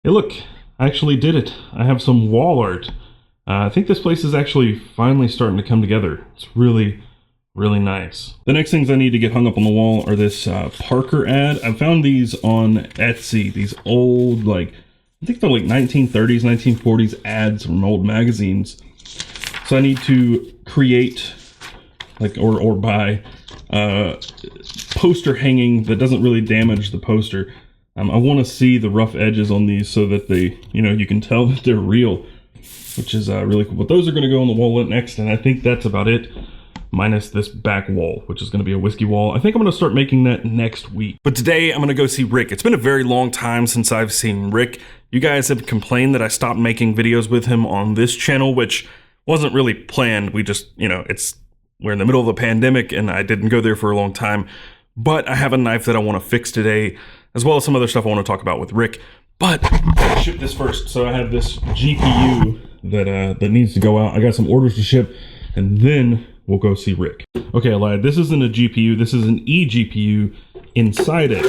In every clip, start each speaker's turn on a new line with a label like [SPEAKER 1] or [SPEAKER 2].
[SPEAKER 1] Hey look, I actually did it. I have some wall art. I think this place is actually finally starting to come together. It's really nice. The next things I need to get hung up on the wall are this Parker ad. I found these on Etsy, these old, like, I think they're like 1930s, 1940s ads from old magazines. So I need to create, like, or buy poster hanging that doesn't really damage the poster. I want to see the rough edges on these so that they, you can tell that they're real, which is really cool. But those are going to go on the wall next, and I think that's about it, minus this back wall, which is going to be a whiskey wall. I think I'm going to start making that next week. But today I'm going to go see Rick. It's been a very long time since I've seen Rick. You guys have complained that I stopped making videos with him on this channel, which wasn't really planned. We just, we're in the middle of a pandemic and I didn't go there for a long time. But I have a knife that I want to fix today, as well as some other stuff I want to talk about with Rick. But I ship this first. So I have this GPU that needs to go out. I got some orders to ship, and then we'll go see Rick. Okay, I lied. This isn't a GPU. This is an eGPU. Inside it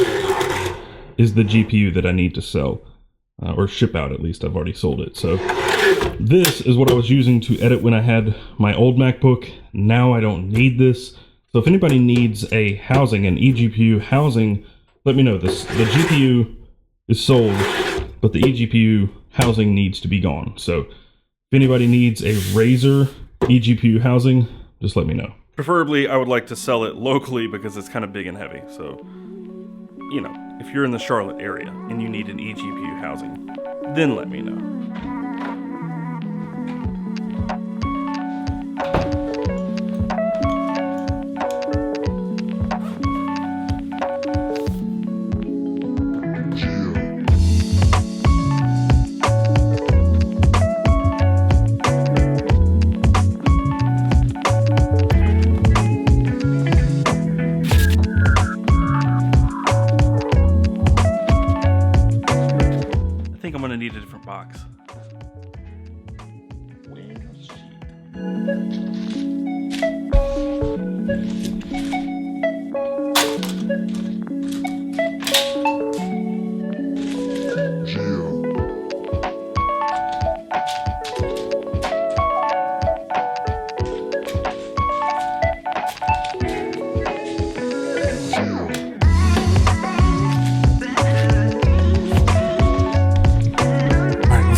[SPEAKER 1] is the GPU that I need to sell, or ship out at least. I've already sold it. So this is what I was using to edit when I had my old MacBook. Now I don't need this. So if anybody needs a housing, an eGPU housing, let me know. The GPU is sold, but the eGPU housing needs to be gone. So if anybody needs a Razer eGPU housing, just let me know. Preferably, I would like to sell it locally because it's kind of big and heavy. So, if you're in the Charlotte area and you need an eGPU housing, then let me know. I'm gonna need a different box.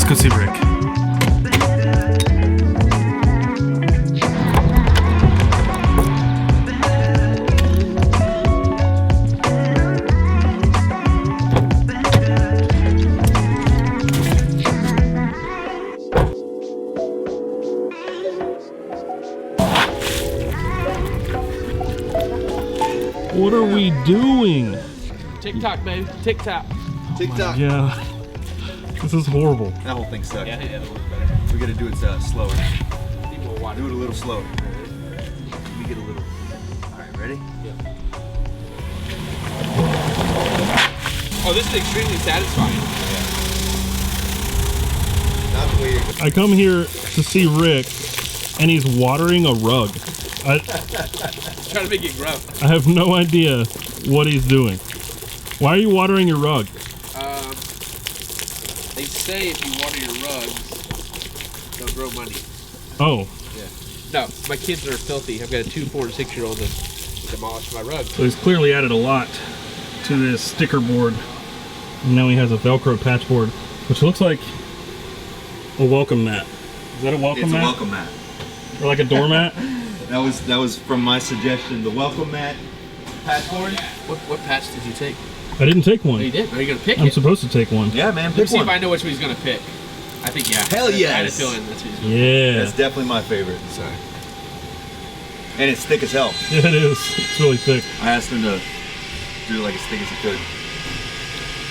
[SPEAKER 1] Go see Rick. What are we doing?
[SPEAKER 2] TikTok, baby. TikTok.
[SPEAKER 3] TikTok.
[SPEAKER 1] Yeah. This is horrible.
[SPEAKER 3] That whole thing sucks.
[SPEAKER 2] Yeah, that looks better.
[SPEAKER 3] We gotta do it slower.
[SPEAKER 2] People will watch
[SPEAKER 3] Do it a little slower. Let me get a little. Alright, ready?
[SPEAKER 2] Yeah. Oh, this is extremely satisfying.
[SPEAKER 3] Yeah. Not the way you're...
[SPEAKER 1] I come here to see Rick, and he's watering a rug.
[SPEAKER 2] Trying to make it grow.
[SPEAKER 1] I have no idea what he's doing. Why are you watering your rug?
[SPEAKER 2] They say if you water your rugs, they'll grow money.
[SPEAKER 1] Oh.
[SPEAKER 2] Yeah. No, my kids are filthy. I've got a 2, 4, and 6-year-old that demolish my rug.
[SPEAKER 1] So he's clearly added a lot to this sticker board. And now he has a Velcro patch board, which looks like a welcome mat. Is that a welcome mat?
[SPEAKER 3] It's a welcome mat.
[SPEAKER 1] Or like a doormat?
[SPEAKER 3] That was from my suggestion. The welcome mat patch board.
[SPEAKER 2] What patch did you take?
[SPEAKER 1] I didn't take one.
[SPEAKER 2] Oh, you did? Are you going to pick it?
[SPEAKER 1] I'm supposed to take one.
[SPEAKER 3] Yeah, man. Pick
[SPEAKER 2] Let's see
[SPEAKER 3] one.
[SPEAKER 2] if I know which one he's going to pick. I think, yeah.
[SPEAKER 3] Hell yes.
[SPEAKER 2] I had a feeling that's what he's going to
[SPEAKER 1] Yeah.
[SPEAKER 3] That's definitely my favorite.
[SPEAKER 2] Sorry.
[SPEAKER 3] And it's thick as hell.
[SPEAKER 1] Yeah, it is. It's really thick.
[SPEAKER 3] I asked him to do it like as thick as he could.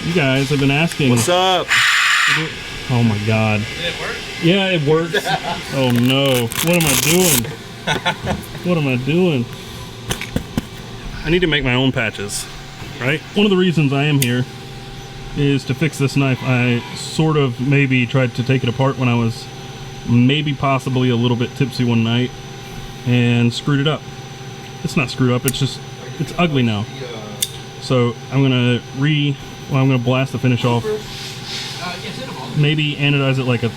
[SPEAKER 1] You guys have been asking.
[SPEAKER 3] What's up?
[SPEAKER 1] Oh my god.
[SPEAKER 2] Did it work?
[SPEAKER 1] Yeah, it works. Oh no. What am I doing? What am I doing? I need to make my own patches, right? One of the reasons I am here is to fix this knife. I sort of maybe tried to take it apart when I was maybe possibly a little bit tipsy one night and screwed it up. It's not screwed up, it's just, it's ugly now. So I'm gonna blast the finish off. maybe anodize it like a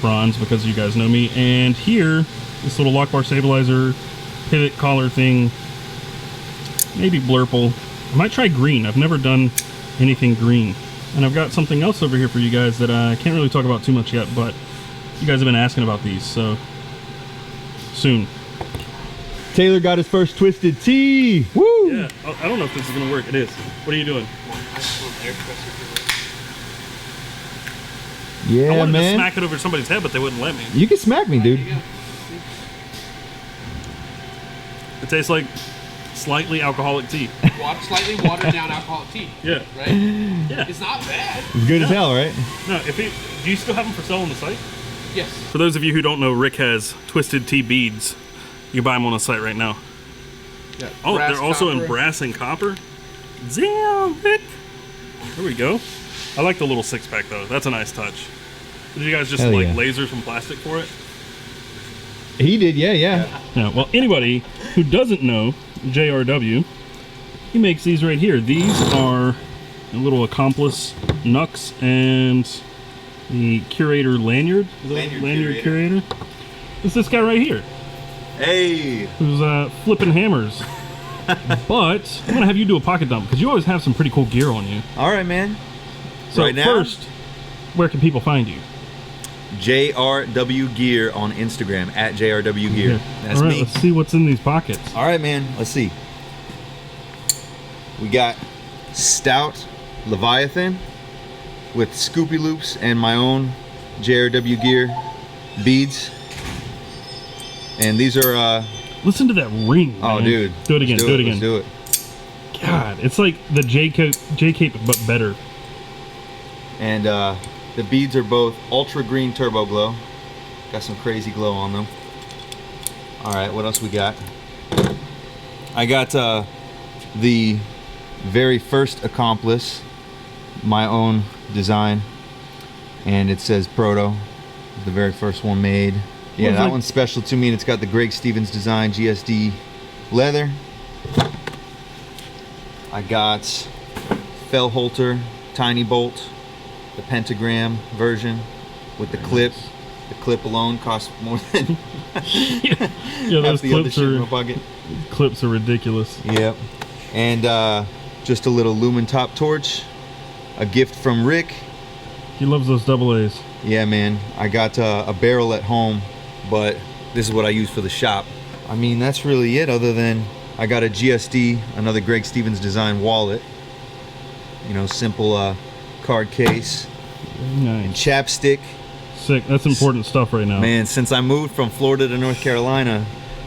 [SPEAKER 1] bronze because you guys know me. And here, this little lock bar stabilizer, pivot collar thing, maybe blurple. I might try green. I've never done anything green. And I've got something else over here for you guys that I can't really talk about too much yet, but you guys have been asking about these, so soon.
[SPEAKER 3] Taylor got his first Twisted Tea. Woo!
[SPEAKER 1] Yeah, I don't know if this is gonna work. It is. What are you doing?
[SPEAKER 3] Yeah,
[SPEAKER 1] I wanted
[SPEAKER 3] man.
[SPEAKER 1] to smack it over somebody's head, but they wouldn't let me.
[SPEAKER 3] You can smack me, dude.
[SPEAKER 1] It tastes like slightly alcoholic tea.
[SPEAKER 2] Slightly watered down alcoholic tea.
[SPEAKER 1] Yeah.
[SPEAKER 2] Right?
[SPEAKER 1] Yeah.
[SPEAKER 2] It's not bad.
[SPEAKER 3] It's good as hell, right?
[SPEAKER 1] No, do you still have them for sale on the site?
[SPEAKER 2] Yes.
[SPEAKER 1] For those of you who don't know, Rick has Twisted Tea beads. You can buy them on the site right now.
[SPEAKER 2] Yeah,
[SPEAKER 1] Oh,
[SPEAKER 2] brass,
[SPEAKER 1] they're also
[SPEAKER 2] copper.
[SPEAKER 1] in brass and copper. Damn, Rick. There we go. I like the little 6-pack though. That's a nice touch. Did you guys just
[SPEAKER 3] Hell
[SPEAKER 1] like
[SPEAKER 3] yeah.
[SPEAKER 1] laser some plastic for it?
[SPEAKER 3] He did, yeah.
[SPEAKER 1] Yeah. Well, anybody who doesn't know JRW, he makes these right here. These are a little Accomplice Nux and the Curator Lanyard. Is that
[SPEAKER 3] Lanyard
[SPEAKER 1] Curator. It's this guy right here
[SPEAKER 3] Hey.
[SPEAKER 1] who's flipping hammers. But I'm gonna have you do a pocket dump because you always have some pretty cool gear on you.
[SPEAKER 3] All right, man.
[SPEAKER 1] So
[SPEAKER 3] Right now?
[SPEAKER 1] first, where can people find you?
[SPEAKER 3] JRW Gear on Instagram, at JRW Gear. That's
[SPEAKER 1] All right,
[SPEAKER 3] me.
[SPEAKER 1] let's see what's in these pockets.
[SPEAKER 3] All right, man. Let's see. We got Stout Leviathan with Scoopy Loops and my own JRW Gear beads. And these are,
[SPEAKER 1] Listen to that ring.
[SPEAKER 3] oh,
[SPEAKER 1] man.
[SPEAKER 3] dude.
[SPEAKER 1] Do it again.
[SPEAKER 3] Let's
[SPEAKER 1] Do it again.
[SPEAKER 3] Let's do it.
[SPEAKER 1] God, it's like the J-Cape, but better.
[SPEAKER 3] And the beads are both Ultra Green Turbo Glow. Got some crazy glow on them. All right, what else we got? I got the very first Accomplice, my own design, and it says Proto, the very first one made. Yeah, that one's special to me, and it's got the Greg Stevens design GSD leather. I got Fellholter Tiny Bolt, the pentagram version with the clip. The clip alone costs more than
[SPEAKER 1] Yeah,
[SPEAKER 3] half
[SPEAKER 1] those
[SPEAKER 3] the other shit in my pocket.
[SPEAKER 1] clips are ridiculous.
[SPEAKER 3] Yep. And just a little lumen top torch, a gift from Rick.
[SPEAKER 1] He loves those double A's.
[SPEAKER 3] Yeah, man. I got a barrel at home, but this is what I use for the shop. I mean, that's really it, other than I got a GSD, another Greg Stevens design wallet. You know, simple card case.
[SPEAKER 1] Very
[SPEAKER 3] And
[SPEAKER 1] nice.
[SPEAKER 3] chapstick.
[SPEAKER 1] Sick. That's important stuff right now.
[SPEAKER 3] Man, since I moved from Florida to North Carolina,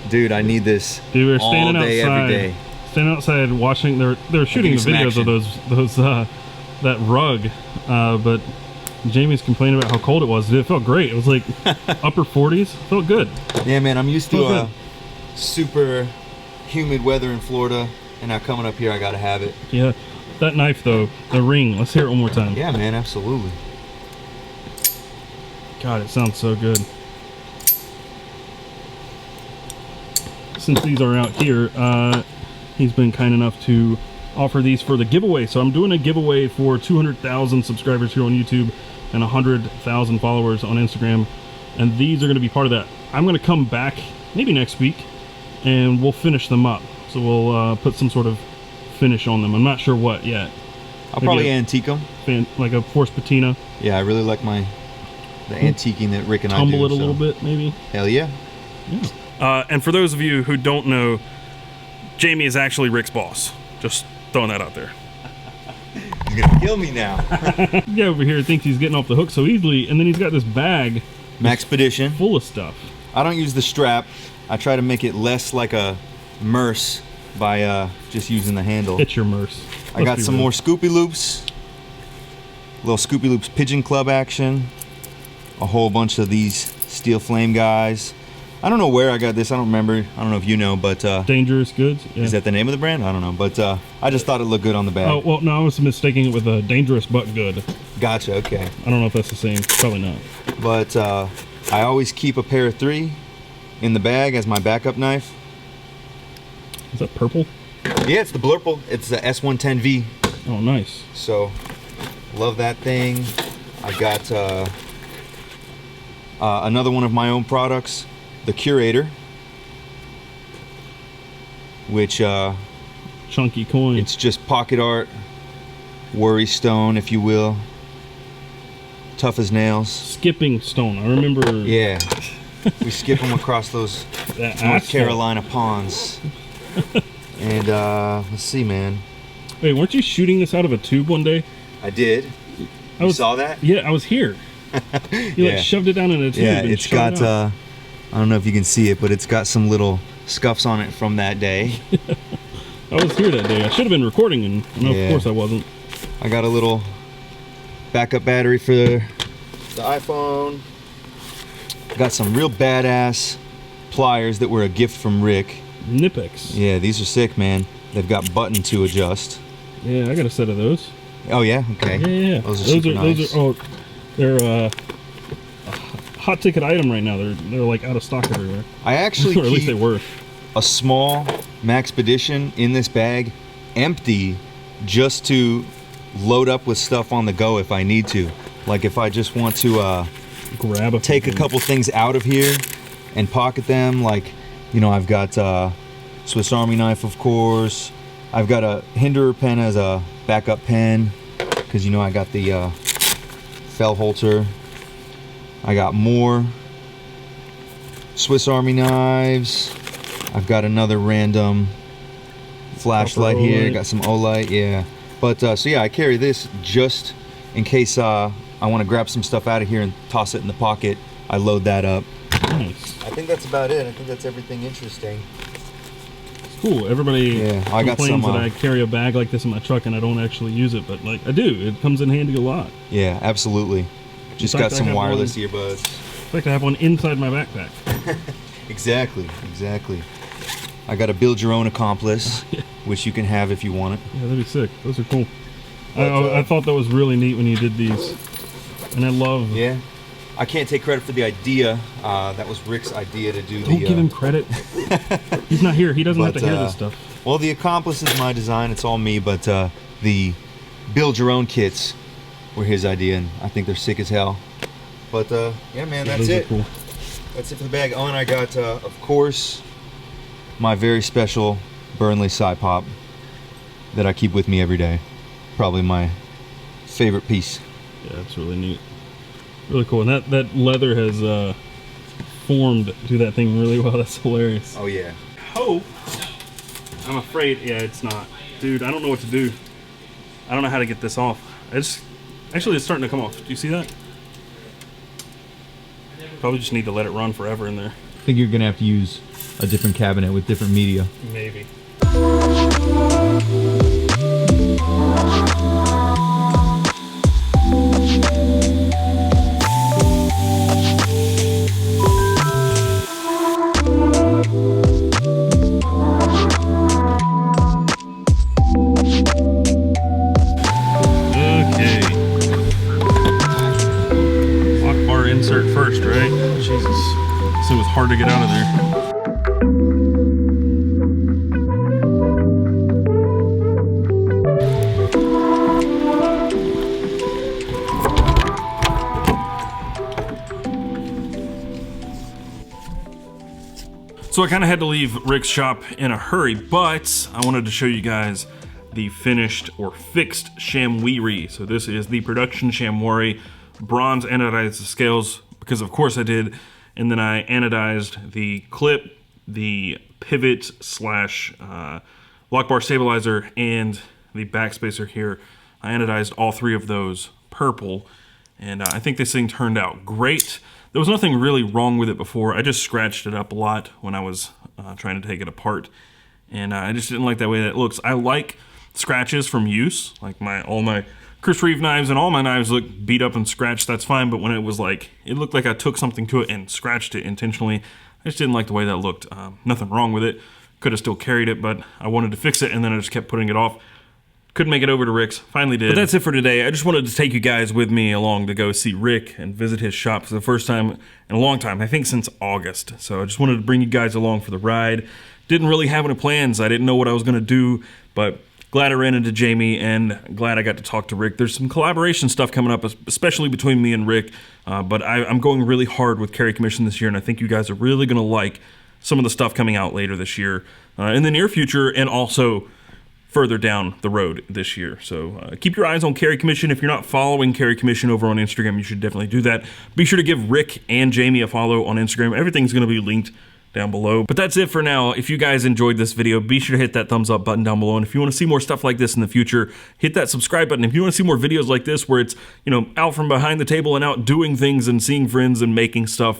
[SPEAKER 3] dude, I need this
[SPEAKER 1] Dude, we're
[SPEAKER 3] all
[SPEAKER 1] standing
[SPEAKER 3] day,
[SPEAKER 1] outside.
[SPEAKER 3] every day.
[SPEAKER 1] Standing outside watching. They're shooting the
[SPEAKER 3] you some
[SPEAKER 1] videos of those that rug, but Jamie's complaining about how cold it was. Dude, it felt great. It was like upper 40s. Felt good.
[SPEAKER 3] Yeah, man, I'm used to
[SPEAKER 1] Felt
[SPEAKER 3] super humid weather in Florida, and now coming up here, I gotta have it.
[SPEAKER 1] Yeah. That knife though, the ring. Let's hear it one more time.
[SPEAKER 3] Yeah, man, absolutely.
[SPEAKER 1] God, it sounds so good. Since these are out here, he's been kind enough to offer these for the giveaway. So I'm doing a giveaway for 200,000 subscribers here on YouTube and 100,000 followers on Instagram. And these are going to be part of that. I'm going to come back maybe next week and we'll finish them up. So we'll put some sort of finish on them. I'm not sure what yet.
[SPEAKER 3] I'll
[SPEAKER 1] Maybe
[SPEAKER 3] probably antique them.
[SPEAKER 1] Like a force patina.
[SPEAKER 3] Yeah, I really like the antiquing that Rick and I do.
[SPEAKER 1] Tumble it a
[SPEAKER 3] so.
[SPEAKER 1] little bit, maybe.
[SPEAKER 3] Hell yeah.
[SPEAKER 1] And for those of you who don't know, Jamie is actually Rick's boss. Just throwing that out there.
[SPEAKER 3] He's gonna kill me now.
[SPEAKER 1] The guy over here thinks he's getting off the hook so easily, and then he's got this bag
[SPEAKER 3] Maxpedition.
[SPEAKER 1] full of stuff.
[SPEAKER 3] I don't use the strap. I try to make it less like a Merce by just using the handle.
[SPEAKER 1] It's your Merce.
[SPEAKER 3] I got some more Scoopy Loops. Little Scoopy Loops Pigeon Club action. A whole bunch of these Steel Flame guys. I don't know where I got this. I don't remember. I don't know if you know, but
[SPEAKER 1] Dangerous Goods. Yeah.
[SPEAKER 3] is that the name of the brand? I don't know, but I just thought it looked good on the bag.
[SPEAKER 1] Oh, well, no, I was mistaking it with a Dangerous But Good.
[SPEAKER 3] Gotcha. Okay.
[SPEAKER 1] I don't know if that's the same. Probably not.
[SPEAKER 3] But I always keep a pair of 3 in the bag as my backup knife.
[SPEAKER 1] Is that purple?
[SPEAKER 3] Yeah, it's the Blurple. It's the S110V.
[SPEAKER 1] Oh, nice.
[SPEAKER 3] So, love that thing. I got another one of my own products, the Curator, which
[SPEAKER 1] Chunky coin.
[SPEAKER 3] it's just pocket art, worry stone, if you will, tough as nails.
[SPEAKER 1] Skipping stone. I remember.
[SPEAKER 3] Yeah, we skip them across those
[SPEAKER 1] That
[SPEAKER 3] North
[SPEAKER 1] asphalt.
[SPEAKER 3] Carolina ponds. And let's see, man.
[SPEAKER 1] Wait, weren't you shooting this out of a tube one day?
[SPEAKER 3] I did.
[SPEAKER 1] I was,
[SPEAKER 3] saw that?
[SPEAKER 1] Yeah, I was here. You like shoved it down in a tube.
[SPEAKER 3] Yeah,
[SPEAKER 1] and
[SPEAKER 3] it's
[SPEAKER 1] shot
[SPEAKER 3] got,
[SPEAKER 1] it out.
[SPEAKER 3] I don't know if you can see it, but it's got some little scuffs on it from that day.
[SPEAKER 1] I was here that day. I should have been recording, and
[SPEAKER 3] Yeah.
[SPEAKER 1] of course I wasn't.
[SPEAKER 3] I got a little backup battery for the iPhone. Got some real badass pliers that were a gift from Rick.
[SPEAKER 1] Nipex.
[SPEAKER 3] Yeah, these are sick, man. They've got button to adjust.
[SPEAKER 1] Yeah, I got a set of those.
[SPEAKER 3] Oh yeah, okay.
[SPEAKER 1] Yeah.
[SPEAKER 3] Those are super nice.
[SPEAKER 1] They're a hot ticket item right now. They're like out of stock everywhere.
[SPEAKER 3] I actually
[SPEAKER 1] or at least they
[SPEAKER 3] keep
[SPEAKER 1] were.
[SPEAKER 3] a small Maxpedition in this bag, empty, just to load up with stuff on the go if I need to. Like if I just want to
[SPEAKER 1] Grab a
[SPEAKER 3] take a couple things out of here and pocket them. Like, you know, I've got Swiss Army knife, of course. I've got a Hinderer pen as a backup pen because, you know, I got the Fellholter. I got more Swiss Army knives. I've got another random flashlight here. Got some Olight, yeah. But so yeah, I carry this just in case I want to grab some stuff out of here and toss it in the pocket. I load that up.
[SPEAKER 1] Nice.
[SPEAKER 3] I think that's about it. I think that's everything interesting.
[SPEAKER 1] It's cool. Everybody
[SPEAKER 3] I got
[SPEAKER 1] complains
[SPEAKER 3] some,
[SPEAKER 1] that I carry a bag like this in my truck and I don't actually use it, but like I do. It comes in handy a lot.
[SPEAKER 3] Yeah, absolutely. Just
[SPEAKER 1] fact,
[SPEAKER 3] got
[SPEAKER 1] I
[SPEAKER 3] some
[SPEAKER 1] have
[SPEAKER 3] wireless
[SPEAKER 1] one.
[SPEAKER 3] earbuds.
[SPEAKER 1] In fact, I have one inside my backpack.
[SPEAKER 3] Exactly. I got a build your own accomplice, which you can have if you want it.
[SPEAKER 1] Yeah, that'd be sick. Those are cool.
[SPEAKER 3] But,
[SPEAKER 1] I thought that was really neat when you did these, and I love.
[SPEAKER 3] Yeah. I can't take credit for the idea. That was Rick's idea to do
[SPEAKER 1] Don't give him credit. He's not here. He doesn't have to hear this stuff.
[SPEAKER 3] Well, the accomplice is my design. It's all me, but the build your own kits were his idea, and I think they're sick as hell. But yeah, man, that's
[SPEAKER 1] those are
[SPEAKER 3] it.
[SPEAKER 1] cool.
[SPEAKER 3] That's it for the bag. Oh, and I got, of course, my very special Burnley Side Pop that I keep with me every day. Probably my favorite piece.
[SPEAKER 1] Yeah, it's really neat. Really cool. And that leather has formed to that thing really well. That's hilarious.
[SPEAKER 3] Oh, yeah.
[SPEAKER 1] Hope. I'm afraid. Yeah, it's not. Dude, I don't know what to do. I don't know how to get this off. Actually, it's starting to come off. Do you see that? Probably just need to let it run forever in there.
[SPEAKER 4] I think you're gonna have to use a different cabinet with different media.
[SPEAKER 1] Maybe. Insert first, right? Jesus. This thing was hard to get out of there. So I kind of had to leave Rick's shop in a hurry, but I wanted to show you guys the finished or fixed Shamwiri. So this is the production Shamwari. Bronze anodized the scales because of course I did, and then I anodized the clip, the pivot slash lock bar stabilizer, and the backspacer here. I anodized all three of those purple, and I think this thing turned out great. There was nothing really wrong with it before. I just scratched it up a lot when I was trying to take it apart, and I just didn't like that way that it looks. I like scratches from use, like all my Chris Reeve knives and all my knives look beat up and scratched, that's fine, but when it was like, it looked like I took something to it and scratched it intentionally, I just didn't like the way that looked. Nothing wrong with it, could have still carried it, but I wanted to fix it, and then I just kept putting it off. Couldn't make it over to Rick's, finally did. But that's it for today. I just wanted to take you guys with me along to go see Rick and visit his shop for the first time in a long time, I think since August. So I just wanted to bring you guys along for the ride. Didn't really have any plans, I didn't know what I was gonna do, but glad I ran into Jamie, and glad I got to talk to Rick. There's some collaboration stuff coming up, especially between me and Rick, but I'm going really hard with Carry Commission this year, and I think you guys are really going to like some of the stuff coming out later this year, in the near future, and also further down the road this year. So keep your eyes on Carry Commission. If you're not following Carry Commission over on Instagram, you should definitely do that. Be sure to give Rick and Jamie a follow on Instagram. Everything's going to be linked down below. But that's it for now. If you guys enjoyed this video, be sure to hit that thumbs up button down below. And if you want to see more stuff like this in the future, hit that subscribe button. If you want to see more videos like this where it's, you know, out from behind the table and out doing things and seeing friends and making stuff,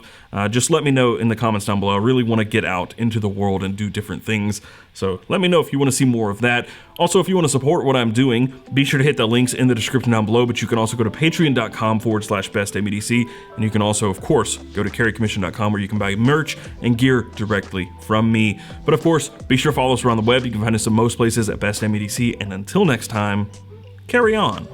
[SPEAKER 1] just let me know in the comments down below. I really want to get out into the world and do different things. So let me know if you want to see more of that. Also, if you want to support what I'm doing, be sure to hit the links in the description down below, but you can also go to patreon.com/bestdamedc, and you can also, of course, go to carrycommission.com where you can buy merch and gear directly from me. But of course, be sure to follow us around the web. You can find us in most places at bestdamedc, and until next time, carry on.